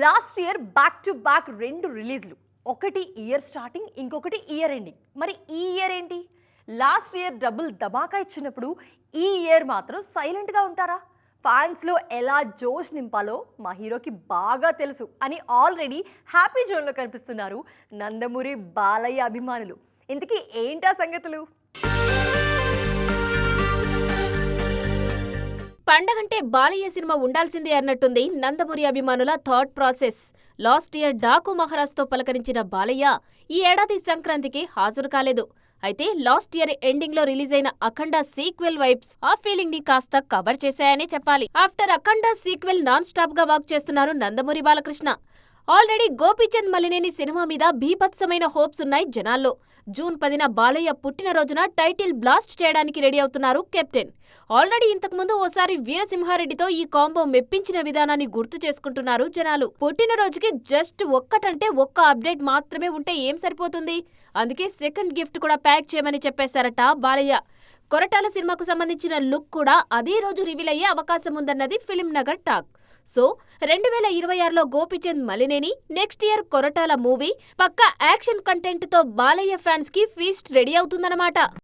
Last year back to back రెండు రిలీజ్లు. ఒకటి year starting, ఇంకొకటి ఇయర్ ఎండింగ్. మరి ఈ ఇయర్ ఏంటి? లాస్ట్ ఇయర్ డబుల్ ధమాకా ఇచ్చినప్పుడు ఈ ఇయర్ మాత్రం సైలెంట్గా ఉంటారా? ఫ్యాన్స్లో ఎలా జోష్ నింపాలో మా హీరోకి బాగా తెలుసు అని ఆల్రెడీ హ్యాపీ జోన్లో కనిపిస్తున్నారు నందమూరి బాలయ్య అభిమానులు. ఇంతకీ ఏంటా సంగతులు? పండగంటే బాలయ్య సినిమా ఉండాల్సిందే అన్నట్టుంది నందమూరి అభిమానుల thought process. Last year Daaku మహారాజ్తో పలకరించిన బాలయ్య ఈ ఏడాది సంక్రాంతికి హాజరు కాలేదు. అయితే లాస్ట్ ఇయర్ ఎండింగ్ లో రిలీజ్ అయిన అఖండ సీక్వెల్ వైబ్స్ ఆ ఫీలింగ్ ని కాస్త కవర్ చేశాయనే చెప్పాలి. After Akhanda sequel non stop గా వర్క్ చేస్తున్నారు నందమూరి బాలకృష్ణ. ఆల్రెడీ గోపీచంద్ మలినేని సినిమా మీద బీభత్సమైన హోప్స్ ఉన్నాయి జనాల్లో. జూన్ 10న బాలయ్య పుట్టినరోజున టైటిల్ బ్లాస్ట్ చేయడానికి రెడీ అవుతున్నారు కెప్టెన్. ఆల్రెడీ ఇంతకుముందు ఓసారి వీరసింహారెడ్డితో ఈ కాంబో మెప్పించిన విధానాన్ని గుర్తు చేసుకుంటున్నారు జనాలు. పుట్టినరోజుకి జస్ట్ ఒక్కటంటే ఒక్క అప్డేట్ మాత్రమే ఉంటే ఏం సరిపోతుంది? అందుకే సెకండ్ గిఫ్ట్ కూడా ప్యాక్ చేయమని చెప్పేశారట బాలయ్య. కొరటాల సినిమాకు సంబంధించిన లుక్ కూడా అదే రోజు రివీల్ అయ్యే అవకాశం ఉందన్నది ఫిలిం నగర్ టాక్. సో 2026లో Gopichand Malineni, next year Koratala movie పక్కా యాక్షన్ కంటెంట్ తో బాలయ్య ఫ్యాన్స్ కి ఫీస్ట్ రెడీ అవుతుందన్నమాట.